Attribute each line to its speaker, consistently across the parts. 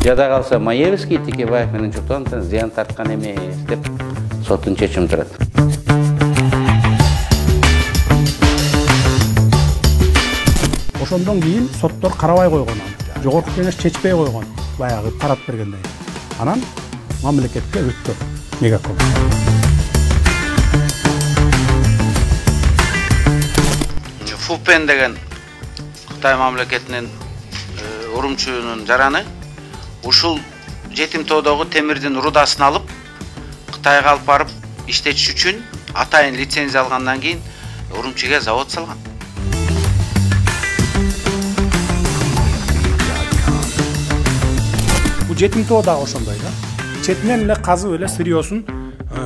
Speaker 1: Жада қалса Маевский Текебаев менен Чотоновдон зыян тарткан эмес деп соттун чечими турат.
Speaker 2: Ошондон кийин соттор карабай койгон, жогорку кеңеш чечпей койгон, баягы тарап бергендей. Анан мамлекетке өттү Мегаком.
Speaker 1: Фупен деген Кытай мамлекетинин урумчунун жараны ушул жетим тоодогу темирдин рудасын алып Кытайга алып барып иштетиш үчүн атайын лицензия алгандан кийин Урумчиге завод салган.
Speaker 2: Бул жетим тоо дагы ошондой да. Четинен эле казып эле сырьёсун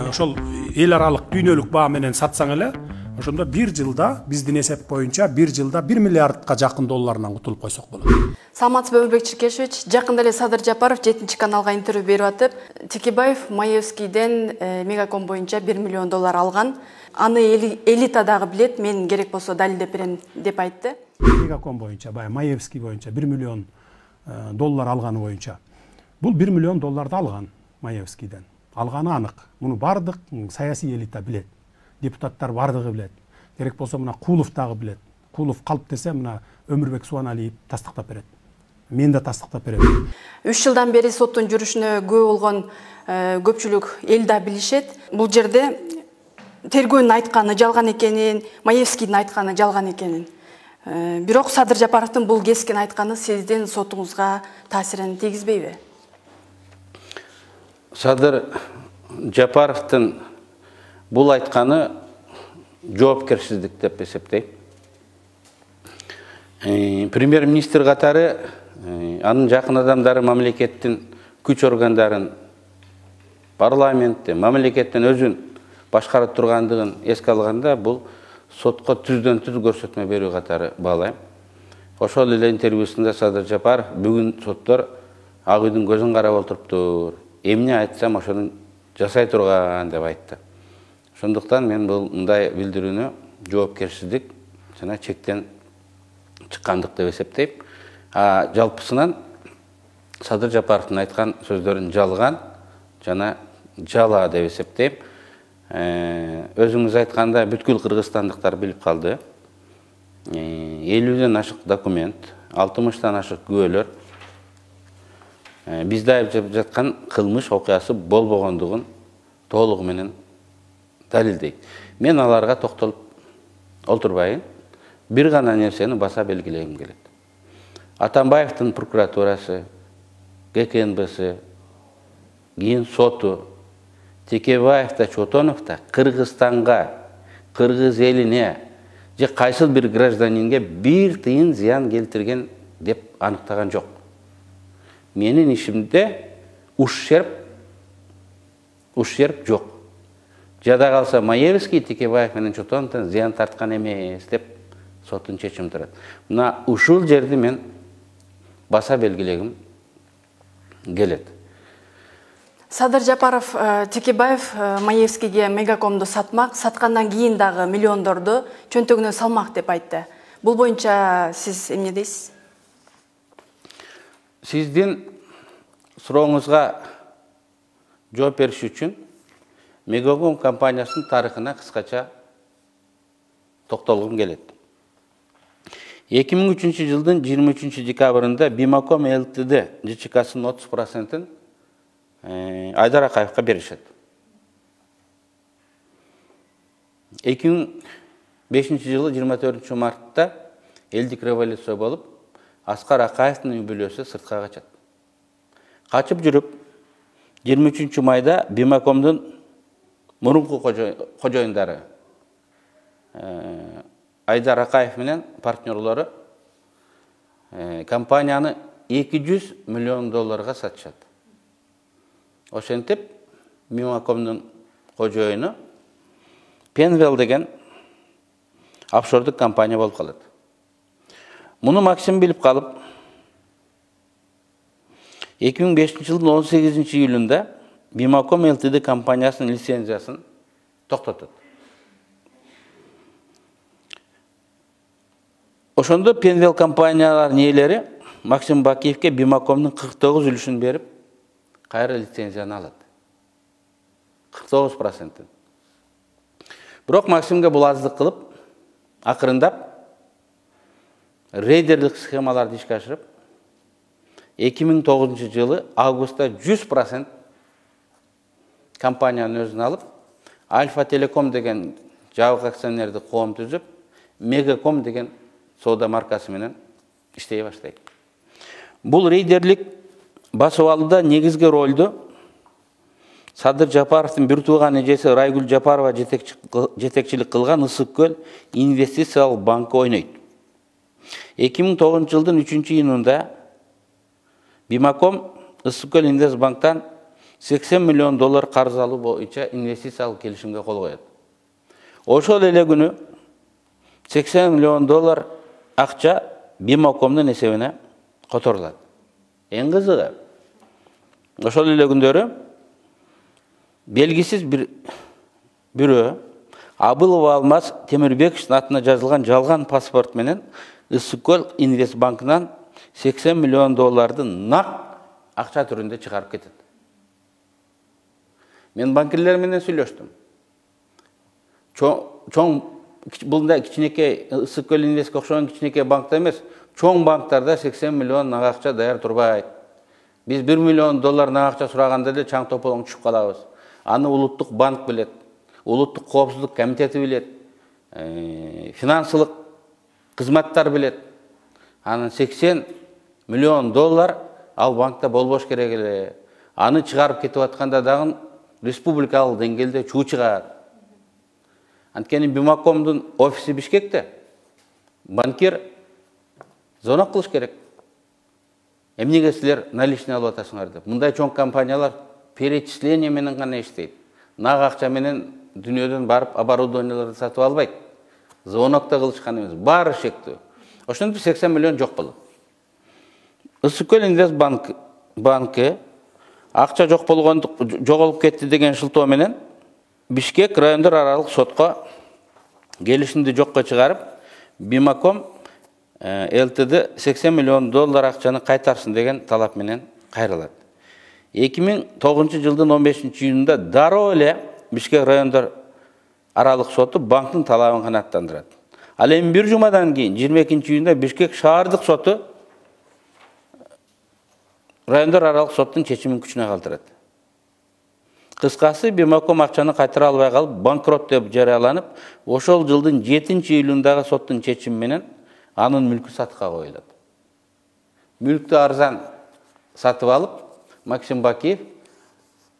Speaker 2: ошол эл аралык дүйнөлүк баа менен сатсаң эле ошондо бир жылда биздин эсеп боюнча бир жылда 1 миллиардка жакын долларынан кутулуп койсок болот.
Speaker 3: Саламатсызбы, Өмүрбек Чиркешевич. Жакында эле Садыр Жапаров 7 каналга интервью берип атып, Текебаев Маевскийден Мегаком боюнча 1 миллион доллар алган. Аны элита дагы билет, мен керек болсо далилдеп берем деп айтты.
Speaker 2: Мегаком боюнча, баягы Маевский боюнча 1 миллион доллар алганы боюнча. Бул 1 миллион долларды алган Маевскийден. Алганы анык. Муну бардык саясий элита билет. Депутаттар бардыгы билет. Керек болсо мына Кулов дагы билет. Кулов калп десе мына Өмүрбек Суаналиев тастыктап берет. Мен да тастыктап берем.
Speaker 3: 3 жылдан бери соттун жүрүшүнө күбө болгон көпчүлүк эл да билишет. Бул жерде тергөөнүн айтканы жалган экенин, Маевскийдин айтканы жалган экенин. Бирок Садыр Жапаровдун бул кескен айтканы сиздин сотуңузга таасирин тийгизбейби?
Speaker 1: Садыр Жапаровдун бул айтканы жоопкерсиздик деп эсептейм. Премьер-министр катары анын жакын адамдары мамлекеттин күч органдарын, парламентти, мамлекеттин өзүн башкарып тургандыгын эске алганда бул сотко түздөн түз көрсөтмө берүү катары баалайм. Ошол эле интервьюсунда Садыр Жапаров бүгүн соттор Ак үйдүн көзүн карап отуруптур. Эмне айтсам ошону жасай турган деп айтты. Ошондуктан мен бул мындай билдирүүнү жоопкерсиздик жана чектен чыккандык деп эсептейм. Жалпысынан Садыр Жапаровдун айткан сөздөрүн жалган жана жала деп эсептейм. Өзүңүз айтканда бүткүл кыргызстандыктар билип калды. 50ден ашык документ, 60тан ашык күбөлөр бизде айып жаткан кылмыш окуясы болбогондугун толугу менен далилдейт. Мен аларга токтолуп олтурбайын. Бир гана нерсени баса белгилегим келет. Атамбаевдин прокуратурасы, ГКНБсы, кийин соту Текебаев да Чотонов да Кыргызстанга, кыргыз элине же кайсыл бир гражданинге бир тыйын зыян келтирген деп аныктаган жок. Менин ишимде ущерб жок. Жада калса Маевский Текебаев менен Чотоновдон зыян тарткан эмес деп соттун чечими турат. Мына ушул жерди мен баса белгилегим келет.
Speaker 3: Садыр Жапаров Текебаев Маевскийге Мегакомду саткандан кийин дагы миллиондорду чөнтөгүнө салмак деп айтты. Бул боюнча сиз эмне дейсиз?
Speaker 1: Сиздин сурооңузга жооп бериш үчүн Мегаком компаниясынын тарыхына кыскача токтолгум келет. 2003 жылдын 23 декабрында Бимаком ЛТД ЖЧКсынын 30%-ын Айдар Акаевка беришет. 2005 жылы 24 мартта элдик революция болуп, Аскар Акаевдин үй бүлөсү сыртка качат. Качып жүрүп, 23 майда Бимакомдун мурунку кожоюндары Айдар Акаев менен партнерлору компанияны 200 миллион долларга сатышат. Ошентип, Бимакомдун кожоюну Пенвел деген офшордук компания болуп калат. Муну Максим билип калып, 2005 жылдын 18 июлунда Бимаком ЛТД компаниясынын лицензиясын токтотот. Ошондо Пенвел компанияларынын ээлери Максим Бакиевке Бимакомдун 49 үлүшүн берип, кайра лицензияны алат. 49%. Бирок Максимге бул аздык кылып, акырындап рейдерлик схемаларды ишке ашырып, 2009 жылы августта 100% компаниянын өзүн алып, Альфа Телеком деген жабык акционердик коом түзүп, Мегаком деген соода маркасы менен иштей баштайт. Бул рейдерлик басып алууда негизги ролду Садыр Жапаровдун бир тууган эжеси Райгүл Жапарова жетекчилик кылган Ысык Көл инвестициялык банкы ойнойт. 2009 жылдын 3-июнунда Бимаком Ысык Көл Инвестбанктан $80 миллион карыз алуу боюнча инвестициялык келишимге кол коёт. Ошол эле күнү $80 миллион акча Бимакомдун эсебине которулат. Эң кызыгы, ошол эле күндөрү белгисиз бирөө Абылова Алмаз Темирбековичтин атына жазылган жалган паспорт менен Ысык Көл Инвестбанкынан $80 миллион нак акча түрүндө чыгарып кетет. Мен банкирлер менен сүйлөштүм. Чоң бул кичинекей Ысык Көл Инвестке окшогон кичинекей банкта эмес, чоң банктарда $80 миллион нак акча даяр турбайт. Биз $1 миллион нак акча сураганда эле чаң тополоң түшүп калабыз. Аны улуттук банк билет, улуттук коопсуздук комитети билет, финансылык кызматтар билет. Анын $80 миллион ал банкта болбош керек эле. Аны чыгарып кетип атканда дагы республикалык деңгээлде чуу чыгат. Анткени Бимакомдун офиси Бишкекте. Банкир звонок кылыш керек. Эмнеге силер наличный алып атасыңар деп. Мындай чоң компаниялар перечисление менен гана иштейт. Нак акча менен дүйнөдөн барып оборудованияларды сатып албайт. Звонокто кылышкан эмес, баары шектүү. Ошондо $80 миллион жок болот. Ысык Көл Инвестбанкы акча жок болгондук жоголуп кетти деген шылтоо менен Бишкек райондор аралык сотко келишимди жокко чыгарып, Бимаком ЛТД $80 миллион акчаны кайтарсын деген талап менен кайрылат. 2009 жылдын 15-июнунда дароо эле Бишкек райондор аралык соту банктын талабын канааттандырат. Ал эми бир жумадан кийин 22-июнда Бишкек шаардык соту райондор аралык соттун чечимин күчүнө калтырат. Кыскасы, Бимаком акчаны кайтара албай калып, банкрот деп жарыяланып, ошол жылдын 7-июлундагы соттун чечими менен анын мүлкү сатыкка коюлат. Мүлктү арзан сатып алып, Максим Бакиев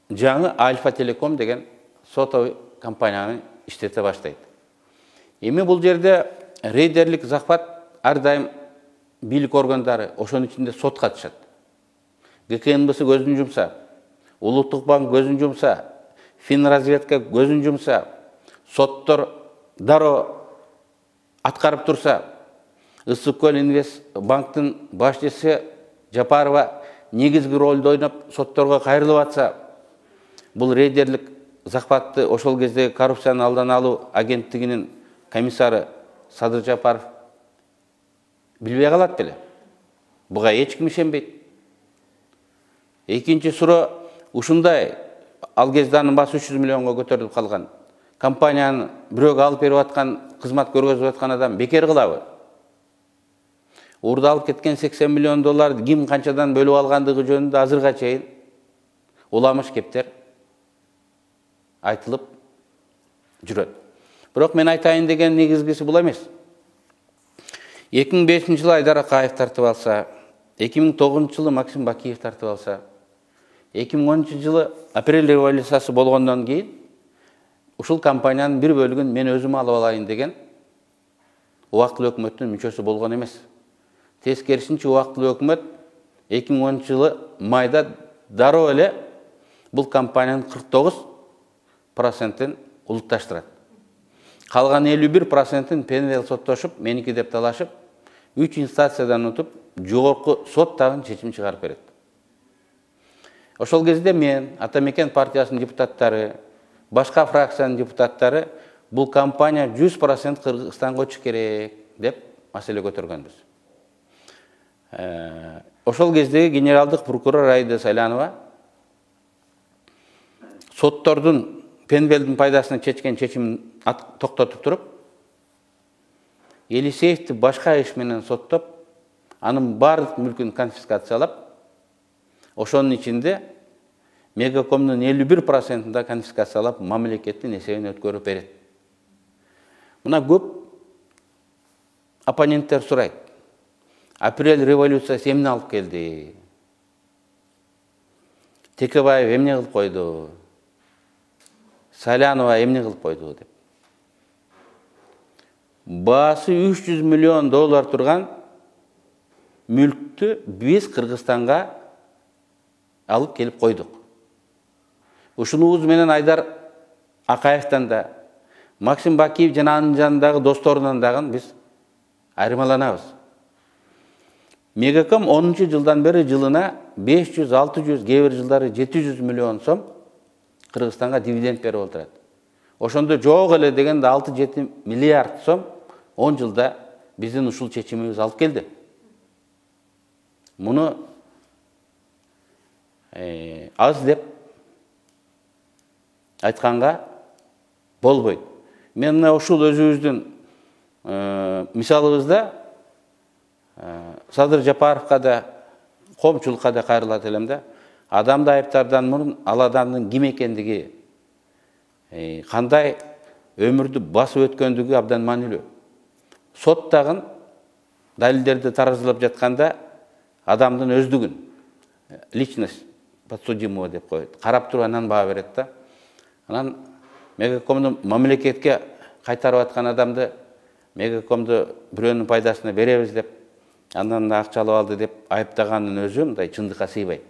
Speaker 1: жаңы Альфа Телеком деген сотовый компанияны иштете баштайт. Эми бул жерде рейдерлик захват ар дайым бийлик органдары, ошонун ичинде сот катышат. ГКНБС көзүн жумса, Улуттук банк көзүн жумса, Финразведка көзүн жумса, соттор дароо аткарып турса, Ысык Көл Инвестбанктын башчысы Жапарова негизги ролду ойноп сотторго кайрылып атса, бул рейдерлик захватты ошол кездеги коррупцияны алдан алуу агенттигинин комиссары Садыр Жапаров билбей калат беле. Буга эч ким ишенбейт. Экинчи суроо ушундай ал кезде анын баасы 300 миллионго көтөрүлүп калган. Компанияны бирөөгө алып берип аткан, кызмат көргөзүп аткан адам бекер кылабы? Урда алып кеткен $80 миллион ким канчадан бөлүп алгандыгы жөнүндө азырга чейин уламыш кептер айтылып жүрөт. Бирок мен айтайын деген негизгиси бул эмес. 2005 жылы Айдар Акаев тартып алса, 2009 жылы Максим Бакиев тартып алса, 2010 жылы апрель революциясы болгондон кийин ушул компаниянын бир бөлүгүн мен өзүм алып алайын деген убактылуу өкмөттүн мүчөсү болгон эмес. Тескерисинче убактылуу өкмөт 2010 жылы майда дароо эле бул компаниянын 49%-ин улутташтырат. Калган 51%-ин пенел соттошуп, меники деп талашып, 3 инстанциядан утуп, жогорку сот дагы чечим чыгарып берет. Ошол кезде мен, Атамекен партиясынын депутаттары, башка фракциянын депутаттары бул компания 100% Кыргызстанга көчүш керек деп маселе көтөргөнбүз. Ошол кездеги генералдык прокурор Аида Сайланова соттордун Пенбелдин пайдасына чечкен чечимин токтотуп туруп, Елисеевди башка иш менен соттоп, анын бардык мүлкүн конфискациялап, ошонун ичинде Мегакомдун 51%-да конфискациялап, мамлекеттин эсебине өткөрүп берет. Мына көп оппоненттер сурайт. Апрель революциясы эмне алып келди? Текебаев эмне кылып койду? Сайланова эмне кылып койду деп. Баасы 300 миллион доллар турган мүлктү биз Кыргызстанга алып келип койдук. Ушунубуз менен Айдар Акаевтан да, Максим Бакиев жана анын жанындагы досторунан дагы биз айырмаланабыз. Мегаком 10 жылдан бери жылына 500-600, кээ бир жылдары 700 миллион сом Кыргызстанга дивиденд берип отурат. Ошондо жок эле дегенде 6-7 миллиард сом 10 жылда биздин ушул чечимибиз алып келди. Муну аз деп айтканга болбойт. Мен мына ушул өзүбүздүн мисалыбызда Садыр Жапаровка да, коомчулукка да кайрылат элем да. Адамды айыптардан мурун ал адамдын ким экендиги, кандай өмүрдү басып өткөндүгү абдан маанилүү. Сот дагы далилдерди таразылап жатканда адамдын өздүгүн, личность подсудимого деп коет. Карап туруп анан баа берет да. Анан Мегакомду мамлекетке кайтарып аткан адамды Мегакомду бирөөнүн пайдасына беребиз деп, андан акча алып алды деп айыптаганын өзү мындай чындыкка сыйбайт.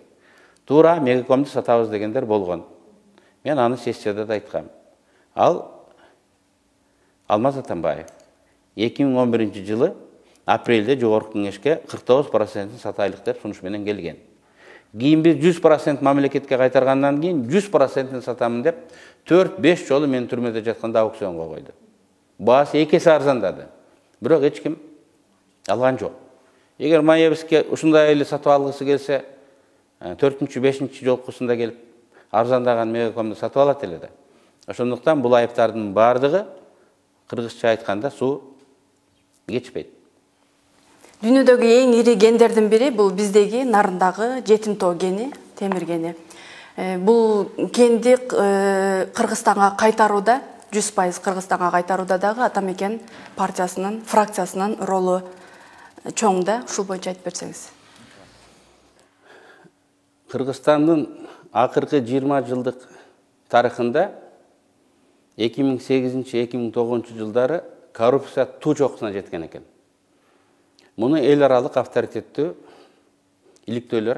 Speaker 1: Туура Мегакомду сатабыз дегендер болгон. Мен аны сессияда да айткам. Ал Алмаз Атамбаев 2011 жылы апрелде жогорку кеңешке 49% сатайлык деп сунуш менен келген. Кийин биз 100% мамлекетке кайтаргандан кийин 100% сатамын деп 4-5 жолу мен түрмөдө жатканда аукционго койду. Баасы 2 эсе арзандады. Бирок эч ким алган жок. Эгер Маевский ушундай эле сатып алгысы келсе, 4-5 жолкусунда келип арзандаган Мегакомду сатып алат эле да. Ошондуктан бул айыптардын бардыгы кыргызча айтканда суу кечпейт.
Speaker 3: Дүйнөдөгү эң ири гендердин бири бул биздеги Нарындагы Жетимтоо гени, темир гени. Бул кенди Кыргызстанга кайтарууда, 100% Кыргызстанга кайтарууда дагы Атамекен партиясынын, фракциясынын ролу чоң да. Ушул боюнча айтып берсеңиз.
Speaker 1: Кыргызстандын акыркы 20 жылдык тарыхында 2008-2009 жылдары коррупция туу чокусуна жеткен экен. Муну эл аралык авторитеттүү иликтөөлөр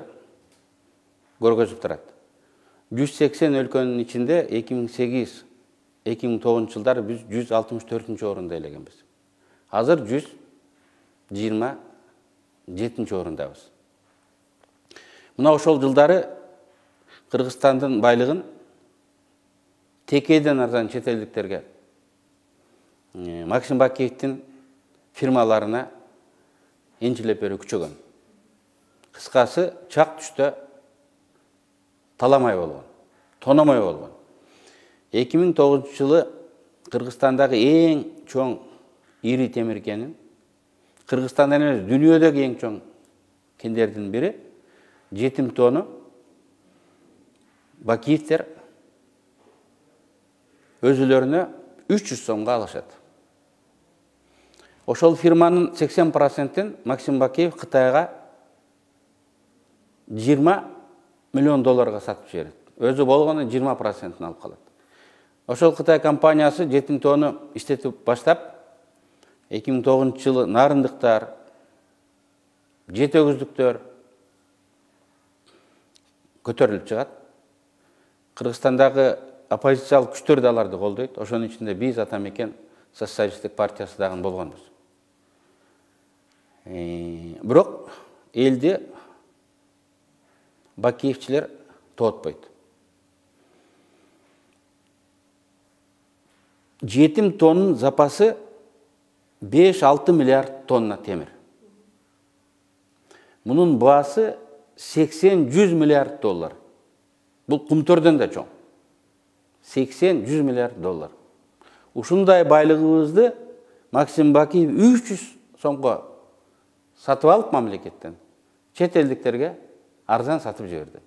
Speaker 1: көргөзүп турат. 180 өлкөнүн ичинде 2008-2009 жылдары биз 164 орунда элегенбиз. Азыр 127 орундабыз. Мына ошол жылдары Кыргызстандын байлыгын текейден арзан чет элдиктерге, Максим Бакиевдин фирмаларына энчилеп берүү күчөгөн. Кыскасы, чак түштө таламай болгон, тономой болгон. 2009 жылы Кыргызстандагы эң чоң ири темир кенин, Кыргызстандан эмес, дүйнөдөгү эң чоң кендердин бири Жетимтоону Бакиевдер өзүлөрүнө 300 сомго алышат. Ошол фирманын 80%-ин Максим Бакиев Кытайга 20 миллион долларга сатып жиберет. Өзү болгону 20%-ын алып калат. Ошол Кытай компаниясы Жетимтоону иштетип баштап, 2009 жылы нарындыктар, жет өгүздүктөр көтөрүлүп чыгат. Кыргызстандагы оппозициялык күчтөр да аларды колдойт. Ошонун ичинде биз Атамекен социалисттик партиясы дагы болгонбуз. Бирок элди Бакиевчилер тоотпойт. Жетимтоонун запасы 5-6 миллиард тонна темир. Bunun baası 80-100 milyard dollar. Bu kumtörden de çoğun. 80-100 milyard dollar. Ушундай байлыгыбызды Максим Бакиев 300 сомго сатып алып мамлекеттен чет элдиктерге арзан сатып жиберди.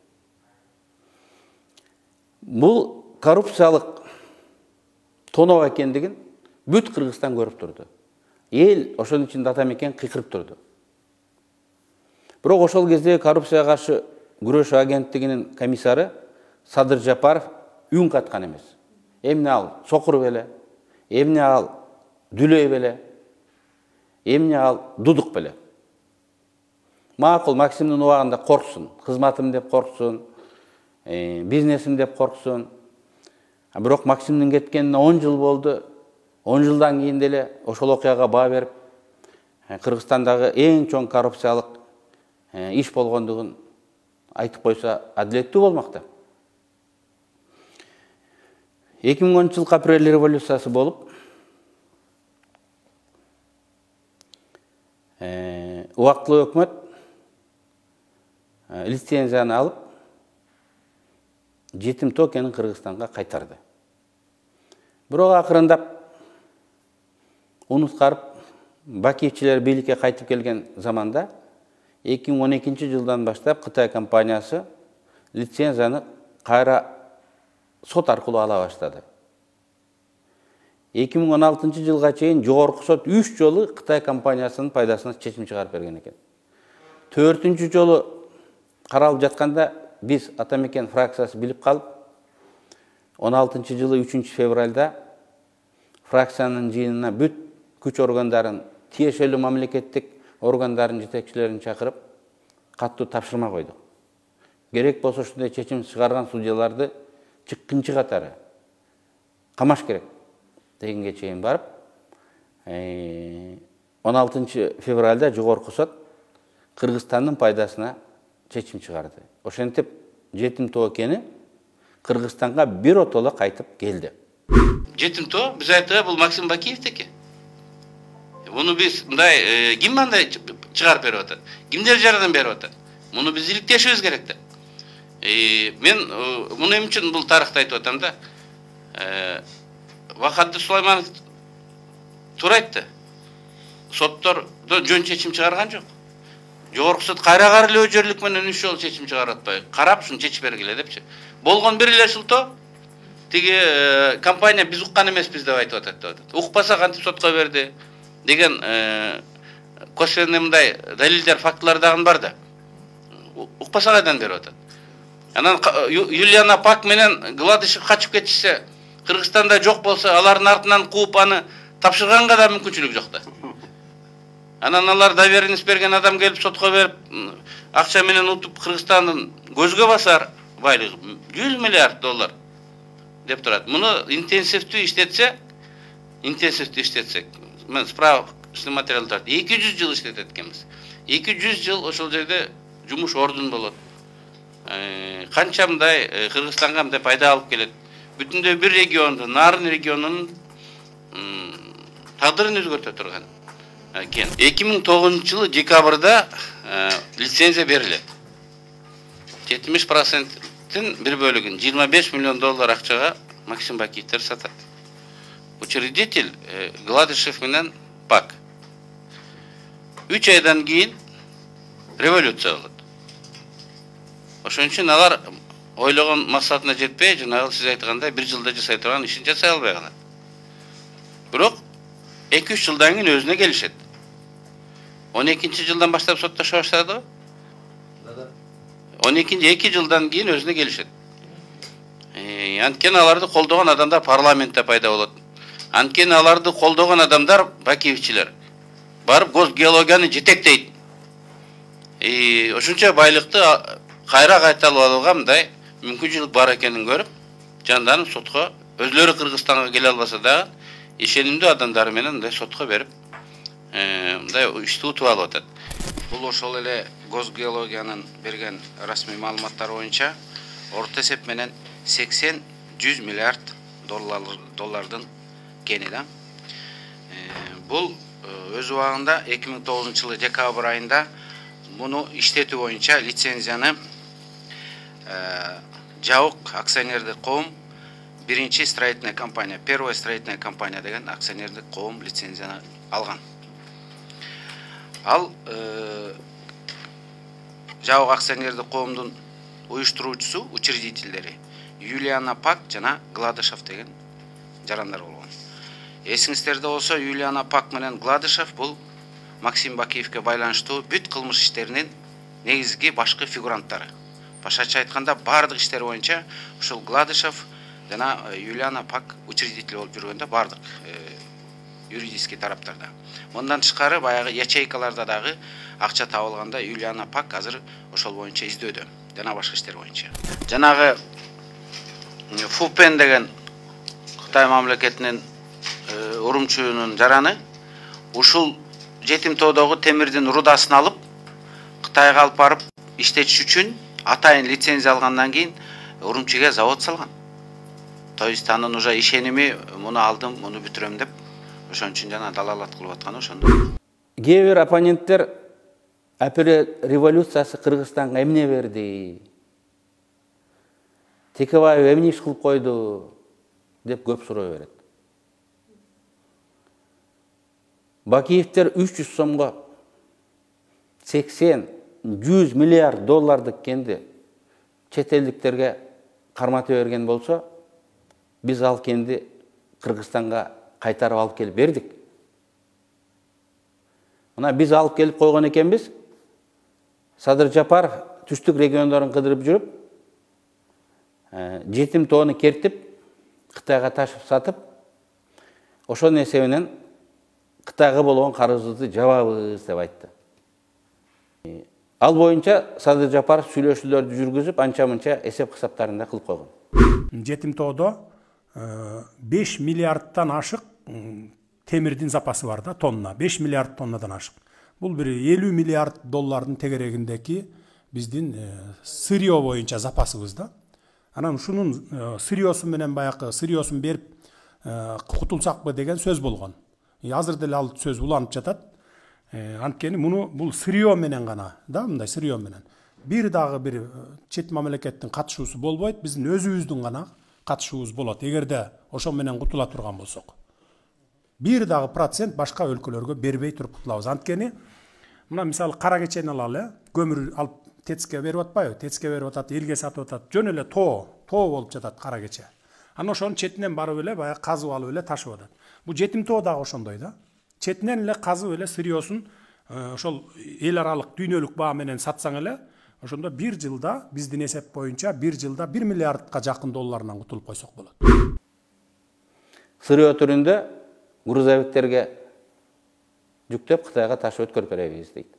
Speaker 1: Бул коррупциялык тоноо экендигин бүт Кыргызстан көрүп турду. Эл ошонун ичинде атамекен кыйкырып турду. Бирок ошол кезде коррупцияга каршы күрөш агенттигинин комиссары Садыр Жапаров үн каткан эмес. Эмне ал сокур беле, эмне ал дүлөй беле, эмне ал дудук беле. Макул Максимдин убагында корксун, кызматым деп корксун, бизнесим деп корксун. Бирок Максимдин кеткенине 10 жыл болду. 10 жылдан кийин деле ошол окуяга баа берип, Кыргызстандагы эң чоң коррупциялык иш болгондугун айтып койсо адилеттүү болмакта. 2010 жыл апрель революциясы болуп, убактылуу өкмөт лицензияны алып, жетим токенин Кыргызстанга кайтарды. Бирок акырындап унуткарып, Бакиевчилер бийликке кайтып келген заманда 2012 жылдан баштап Кытай компаниясы лицензияны кайра сот аркылуу ала баштады. 2016 жылга чейин жогорку сот 3 жолу Кытай компаниясынын пайдасына чечим чыгарып берген экен. 4-чү жолу каралып жатканда биз Атамекен фракциясы билип калып, 16 жылы 3 февралда фракциянын жыйынына бүт күч органдарын, тиешелүү мамлекеттик органдардын жетекчилерин чакырып, каттуу тапшырма койдук. Керек болсо ушундай чечим чыгарган судьяларды чыккынчы катары камаш керек дегенге чейин барып, 16 февралда жогорку сот Кыргызстандын пайдасына чечим чыгарды. Ошентип, жетим тоокени Кыргызстанга биротоло кайтып келди. Жетим тоо биз айткан бул Максим Бакиевдики. Муну биз мындай ким мындай чыгарып берип атат? Кимдер жардам берип атат? Муну биз иликтешибиз керек да. Мен муну эмне үчүн бул тарыхты айтып атам да. Вахадды Сулайманов туура айтты. Соттор жөн чечим чыгарган жок. Жогорку сот кайра эле өжөрлүк менен 3 жолу чечим чыгарып атпай, карап ушуну чечип бергиле депчи. Болгон бир эле шылтоо тиги компания биз уккан эмеспиз деп айтып атат. Укпаса кантип сотко берди деген косвенный мындай далилдер, фактылар дагы бар да. Укпаса кайдан берип атат. Анан Юлиана Пак менен Гладышев качып кетишсе, Кыргызстанда жок болсо, алардын артынан кууп аны тапшырганга да мүмкүнчүлүк жок да. Анан алар доверенность берген адам келип сотко берип, акча менен утуп Кыргызстандын көзгө басар байлыгы 100 миллиард доллар деп турат. Муну интенсивдүү иштетсек, мен справочный материалдар 200 жыл иштетет экенбиз. 200 жыл ошол жерде жумуш ордун болот. Канча мындай Кыргызстанга мындай пайда алып келет. Бүтүндөй бир регионду, Нарын регионунун тагдырын өзгөртө турган. 2009 жылы декабрда лицензия берилет. 70%-тин бир бөлүгүн 25 миллион доллар акчага Максим Бакиевтер сатат. Учредитель Гладышев менен Пак. 3 айдан кийин революция болот. Ошон үчүн алар ойлогон максатына жетпей, жанагы сиз айткандай 1 жылда жасай турган ишин жасай албай калат. Бирок 2-3 жылдан кийин өзүнө келишет. 12 жылдан баштап соттошо баштады. 2 жылдан кийин өзүнө келишет. Анткени аларды колдогон адамдар парламентте пайда болот. Анткени аларды колдогон адамдар Бакиевчилер барып госгеологияны жетектейт. Ошончо байлыкты кайра кайталап алууга мындай мүмкүнчүлүк бар экенин көрүп, жанданып сотко өзлөрү Кыргызстанга келе албаса да ишенимдүү адамдар менен мындай сотко берип, мындай ишти утуп алып атат.
Speaker 4: Бул ошол эле госгеологиянын берген расмий маалыматтары боюнча орто эсеп менен 80-100 миллиард доллардын кени да. Бул өз убагында 2009 жылы декабрь айында муну иштетүү боюнча лицензияны Жаук акционердик коом биринчи строительная компания, первая строительная компания деген акционердик коом лицензияны алган. Ал Жаук акционердик коомдун уюштуруучусу, учредительдери Юлиана Пак жана Гладышев деген жарандар болгон. Эсиңиздерде болсо, Юлиана Пак менен Гладышев бул Максим Бакиевке байланыштуу бүт кылмыш иштеринин негизги башкы фигуранттары. Башкача айтканда, бардык иштер боюнча ушул Гладышев жана Юлиана Пак учредитель болуп жүргөндө бардык юридический тараптарда. Мындан тышкары баягы ячейкаларда дагы акча табылганда Юлиана Пак азыр ошол боюнча издөөдө жана башка иштер боюнча. Жанагы Фупен деген Кытай мамлекетинин урумчуунун жараны ушул Жетим тоодогу темирдин рудасын алып Кытайга алып барып иштетиш үчүн атайын лицензия алгандан кийин Урумчиге завод салган. То есть анын уже ишеними, муну алдым, муну бүтүрөм деп ошон үчүн жана далалат кылып атканы ошондо.
Speaker 1: Кээ бир оппоненттер апеле революциясы Кыргызстанга эмне берди? Текебаев эмне иш кылып койду деп көп суроо берет. Бакиевтер 300 сомго 80-100 миллиард доллардык кенди чет элдиктерге карматып берген болсо, биз ал кенди Кыргызстанга кайтарып алып келип бердик. Мына биз алып келип койгон экенбиз. Садыр Жапаров түштүк региондорун кыдырып жүрүп, жетим тоону кертип, Кытайга ташып сатып, ошонун эсебинен Кытайга болгон карызыбызды жабабыз деп айтты. Ал боюнча Садыр Жапаров сүйлөшүүлөрдү жүргүзүп, анча-мынча эсеп кысаптарында кылып койгон.
Speaker 2: Жетим тоодо 5 миллиардтан ашык темирдин запасы бар да, тонна. 5 миллиард тоннадан ашык. Бул бир 50 миллиард доллардын тегерегиндеги биздин сырьё боюнча запасыбыз да. Анан ушунун сырьёсу менен баягы сырьёсун берип кутулсакпы деген сөз болгон. Азыр деле ал сөз уланып жатат. Анткени муну бул сырьё менен гана, да, мындай сырьё менен. Бир дагы бир чет мамлекеттин катышуусу болбойт, биздин өзүбүздүн гана катышуубуз болот. Эгерде ошол менен кутула турган болсок. Бир дагы процент башка өлкөлөргө бербей туруп кутулабыз. Анткени мына мисалы кара кечени алалы, көмүр алып ТЭЦке берип атпайбы? ТЭЦке берип атат, элге сатып атат. Жөн эле тоо болуп жатат кара кече. Анан ошонун четинен барып эле баягы казып алып эле ташып атат. Бул жетим тоо дагы ошондой да. Четинен эле казып эле сырьёсун ошол эл аралык дүйнөлүк баа менен сатсаң эле, ошондо бир жылда биздин эсеп боюнча бир жылда 1 миллиардка жакын долларынан кутулуп койсок болот.
Speaker 1: Сырьё түрүндө грузовиктерге жүктөп Кытайга ташып өткөрүп беребиз дейт.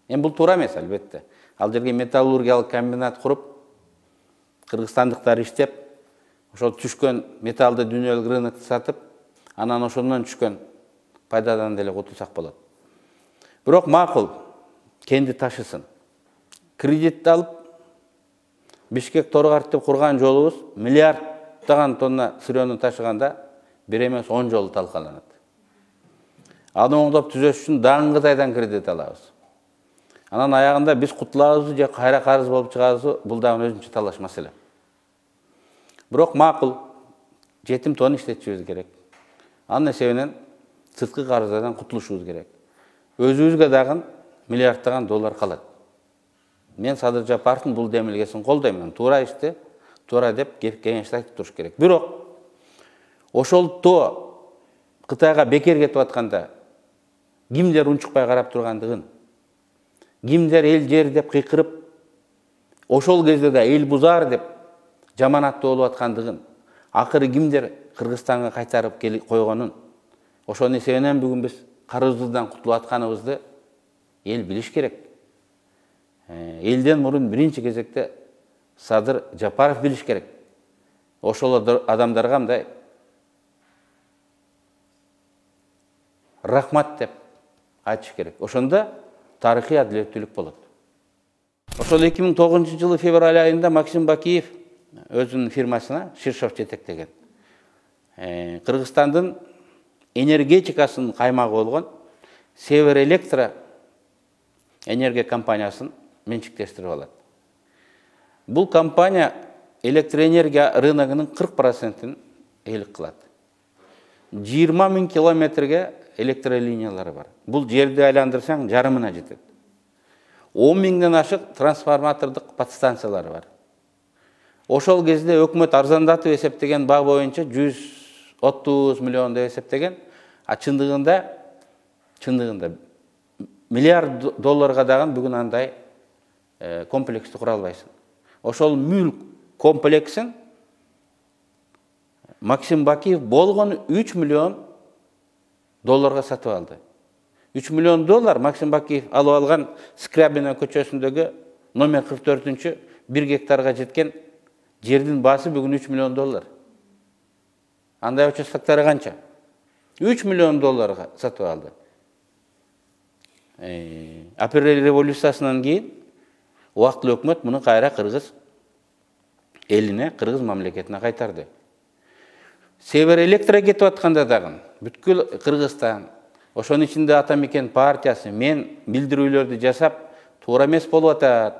Speaker 1: Эми бул туура эмес албетте. Ал жерге металлургиялык комбинат куруп, кыргызстандыктар иштеп, ошол түшкөн металлды дүйнөлүк рынокто сатып, анан ошондон түшкөн пайдадан деле кутулсак болот. Бирок макул кенди ташысын. Кредитти алып Бишкек Торгорт деп курган жолубуз миллиарддаган тонна сырьёну ташыганда 1 эмес 10 жолу талкаланат. Аны оңдоп түзөш үчүн дагы Кытайдан кредит алабыз. Анан аягында биз кутулабызбы же кайра карыз болуп чыгабызбы, бул дагы өзүнчө талаш маселе. Бирок макул жетим тоону иштетишибиз керек. Анын эсебинен сырткы карыздардан кутулушубуз керек. Өзүбүзгө дагы миллиарддаган доллар калат. Мен Садыр Жапаровдун бул демилгесин колдойм. Туура ишти, туура деп кеңеш айтып туруш керек. Бирок ошол тоо Кытайга бекер кетип атканда кимдер унчукпай карап тургандыгын, кимдер эл жер деп кыйкырып, ошол кезде да эл бузар деп жаманаттуу болуп аткандыгын, акыры кимдер Кыргызстанга кайтарып койгонун, ошонун эсебинен бүгүн биз карызыбыздан кутулуп атканыбызды эл билиш керек. Элден мурун биринчи кезекте Садыр Жапаров билиш керек. Ошол адамдарга мындай рахмат деп айтыш керек. Ошондо тарыхый адилеттүүлүк болот. Ошол 2009 жылы февраль айында Максим Бакиев өзүнүн фирмасына Ширшов жетектеген. Кыргызстандын энергетикасынын каймагы болгон Север Электро энергия компаниясын менчиктештирип алат. Бул компания электроэнергия рыногунун 40%-ин ээлик кылат. 20 000 километрге электролиниялары бар. Бул жерди айландырсаң жарымына жетет. 10 000ден ашык трансформатордук подстанциялары бар. Ошол кезде өкмөт арзандатып эсептеген баг боюнча 130 миллион деп эсептеген, а чындыгында миллиард долларга дагы бүгүн андай комплексти кура албайсың. Ошол мүлк комплексин Максим Бакиев болгон 3 миллион долларга сатып алды. 3 миллион доллар Максим Бакиев алып алган Скрябина көчөсүндөгү номер 44-чү 1 гектарга жеткен жердин баасы бүгүн 3 миллион доллар. Андай участоктары канча? 3 миллион долларга сатып алды. Апрель революциясынан кийин убактылуу өкмөт муну кайра кыргыз элине, кыргыз мамлекетине кайтарды. Север электро кетип атканда дагы бүткүл Кыргызстан, ошонун ичинде Атамекен партиясы мен билдирүүлөрдү жасап, туура эмес болуп атат.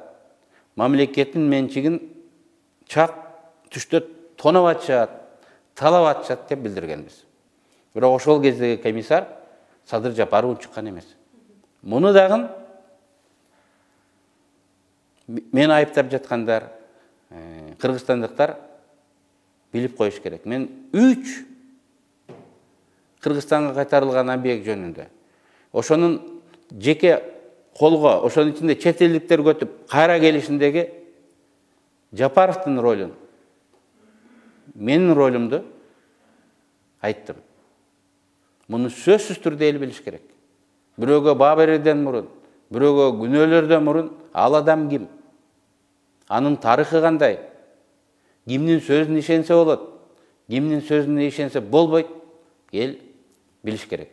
Speaker 1: Мамлекеттин менчигин чак түштө тоноп атышат, талап атышат деп билдиргенбиз. Бирок ошол кездеги комиссар Садыр Жапаров чыккан эмес. Муну дагы мен айыптап жаткандар кыргызстандыктар билип коюш керек. Мен 3 Кыргызстанга кайтарылган объект жөнүндө ошонун жеке колго, ошонун ичинде чет элдиктер көтүп кайра келишиндеги Жапаровдун ролун, менин ролумду айттым. Муну сөзсүз түрдө эл билиш керек. Бирөөгө баа берүүдөн мурун, бирөөгө күнөөлөрдөн мурун ал адам ким? Анын тарыхы кандай? Кимдин сөзүнө ишенсе болот? Кимдин сөзүнө ишенсе болбойт? Эл билиш керек.